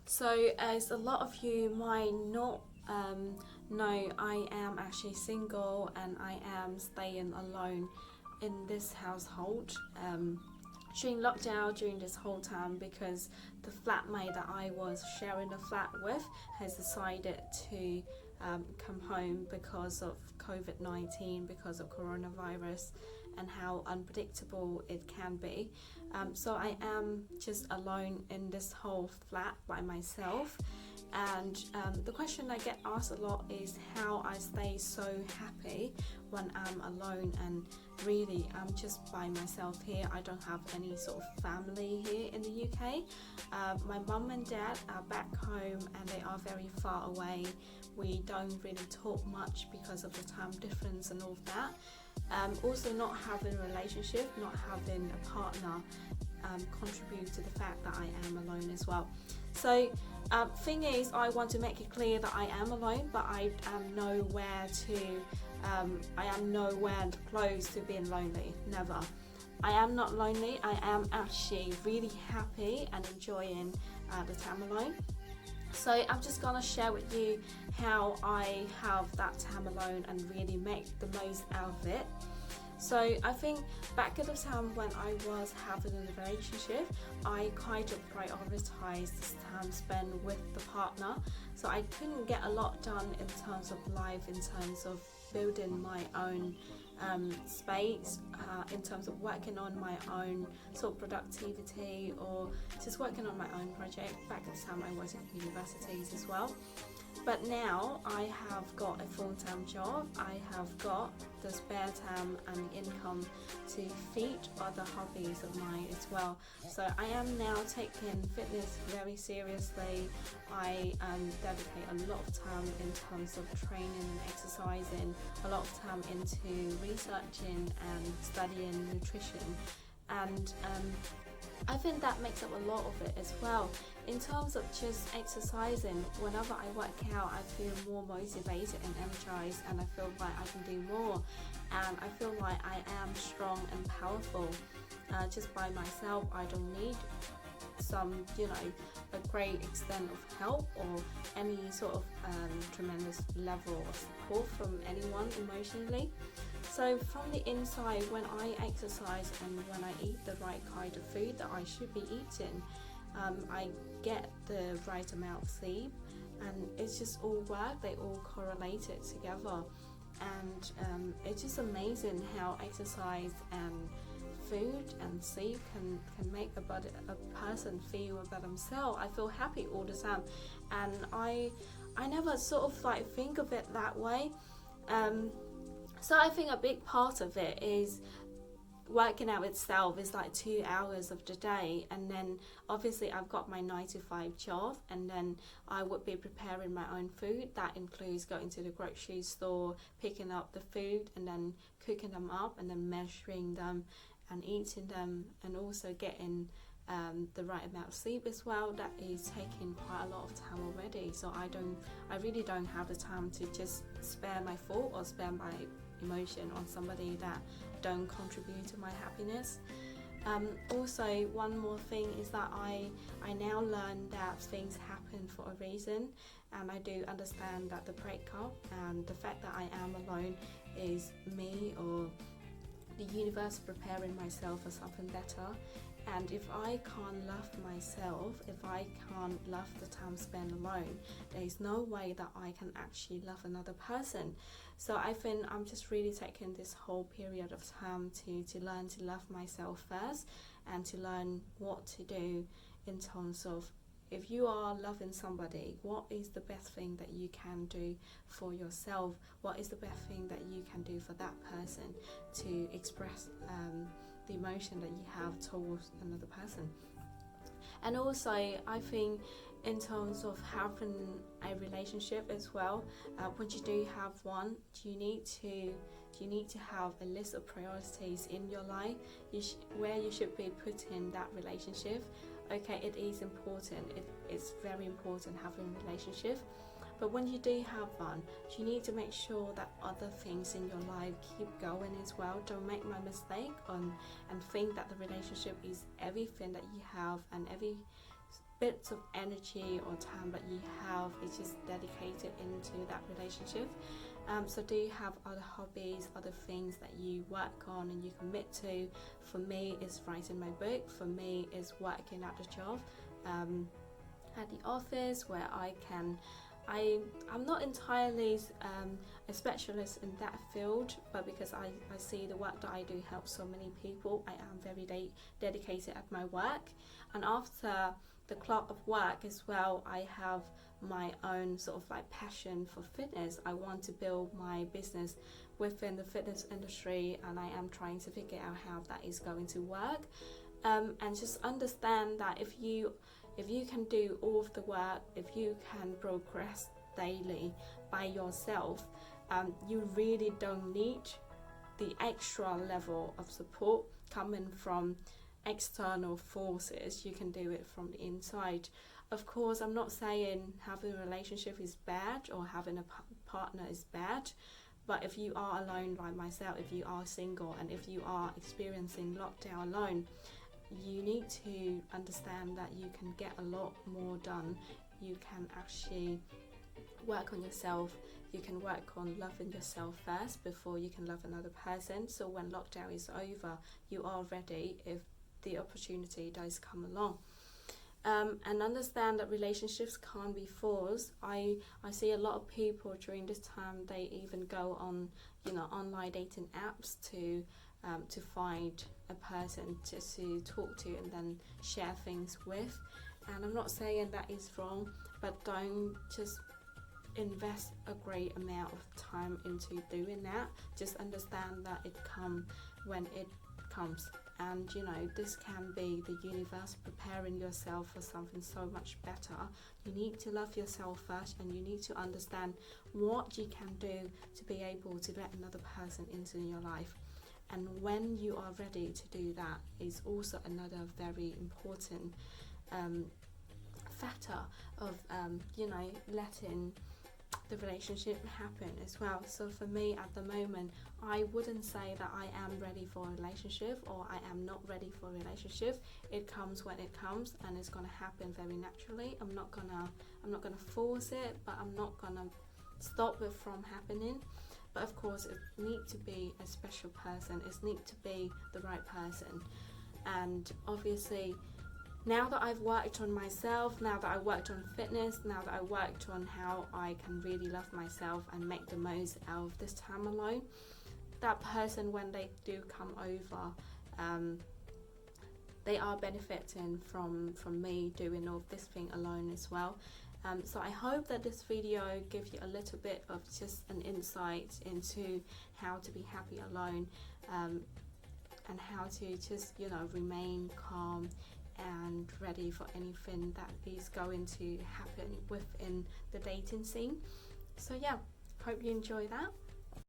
So, as a lot of you might not know, I am actually single and I am staying alone in this household during lockdown during this whole time because the flatmate that I was sharing a flat with has decided to come home because of COVID-19, because of coronavirus and how unpredictable it can be. So I am just alone in this whole flat by myself. And the question I get asked a lot is how I stay so happy when I'm alone, and really I'm just by myself here. I don't have any sort of family here in the UK. My mum and dad are back home and they are very far away. We don't really talk much because of the time difference and all of that. Also, not having a relationship, not having a partner contribute to the fact that I am alone as well. So thing is, I want to make it clear that I am alone, but I am nowhere close to being lonely. Never. I am not lonely. I am actually really happy and enjoying the time alone. So I'm just gonna share with you how I have that time alone and really make the most out of it. So I think back at the time when I was having a relationship, I kind of prioritized this time spent with the partner. So I couldn't get a lot done in terms of life, in terms of building my own space, in terms of working on my own sort of productivity or just working on my own project. Back at the time I was in universities as well. But now I have got a full-time job, I have got the spare time and the income to feed other hobbies of mine as well. So I am now taking fitness very seriously. I dedicate a lot of time in terms of training and exercising, a lot of time into researching and studying nutrition. And I think that makes up a lot of it as well. In terms of just exercising, whenever I work out, I feel more motivated and energized, and I feel like I can do more. And I feel like I am strong and powerful just by myself. I don't need a great extent of help or any sort of tremendous level of support from anyone emotionally. So from the inside, when I exercise and when I eat the right kind of food that I should be eating, I get the right amount of sleep, and it's just all work, they all correlated together. And it's just amazing how exercise and food and sleep can make a person feel about themselves. I feel happy all the time, and I never sort of like think of it that way. So I think a big part of it is working out itself is like 2 hours of the day, and then obviously I've got my 9 to 5 job, and then I would be preparing my own food. That includes going to the grocery store, picking up the food and then cooking them up and then measuring them and eating them, and also getting the right amount of sleep as well. That is taking quite a lot of time already, so I really don't have the time to just spare my thought or spare my emotion on somebody that don't contribute to my happiness. Also, one more thing is that I now learn that things happen for a reason, and I do understand that the breakup and the fact that I am alone is me or the universe preparing myself for something better. And if I can't love myself, if I can't love the time spent alone, there is no way that I can actually love another person. So I think I'm just really taking this whole period of time to learn to love myself first, and to learn what to do in terms of, if you are loving somebody, what is the best thing that you can do for yourself? What is the best thing that you can do for that person to express the emotion that you have towards another person? And also, I think in terms of having a relationship as well, when you do have one, do you need to have a list of priorities in your life where you should be putting that relationship? Okay, it is important. It's very important having a relationship. But when you do have one, you need to make sure that other things in your life keep going as well. Don't make my mistake and think that the relationship is everything that you have and bits of energy or time that you have is just dedicated into that relationship. So do you have other hobbies, other things that you work on and you commit to? For me, it's writing my book. For me, it's working at the job, at the office, where I'm not entirely a specialist in that field, but because I see the work that I do helps so many people, I am very dedicated at my work. And after the clock of work as well, I have my own sort of like passion for fitness. I want to build my business within the fitness industry, and I am trying to figure out how that is going to work. And just understand that if you can do all of the work, if you can progress daily by yourself, you really don't need the extra level of support coming from external forces. You can do it from the inside. Of course, I'm not saying having a relationship is bad or having a partner is bad, but if you are alone like myself, if you are single, and if you are experiencing lockdown alone, you need to understand that you can get a lot more done. You can actually work on yourself. You can work on loving yourself first before you can love another person. So when lockdown is over, you are ready if the opportunity does come along. And understand that relationships can't be forced. I see a lot of people during this time, they even go on, online dating apps to find a person to talk to and then share things with. And I'm not saying that is wrong, but don't just invest a great amount of time into doing that. Just understand that it comes when it comes, and this can be the universe preparing yourself for something so much better. You need to love yourself first, and you need to understand what you can do to be able to let another person into your life. And when you are ready to do that is also another very important factor of letting the relationship happen as well. So for me at the moment, I wouldn't say that I am ready for a relationship or I am not ready for a relationship. It comes when it comes, and it's gonna happen very naturally. I'm not gonna force it, but I'm not gonna stop it from happening. But of course, it needs to be a special person. It needs to be the right person. And obviously, now that I've worked on myself, now that I worked on fitness, now that I worked on how I can really love myself and make the most out of this time alone, that person, when they do come over, they are benefiting from me doing all of this thing alone as well. So I hope that this video gives you a little bit of just an insight into how to be happy alone, and how to just remain calm and ready for anything that is going to happen within the dating scene. So yeah, hope you enjoy that.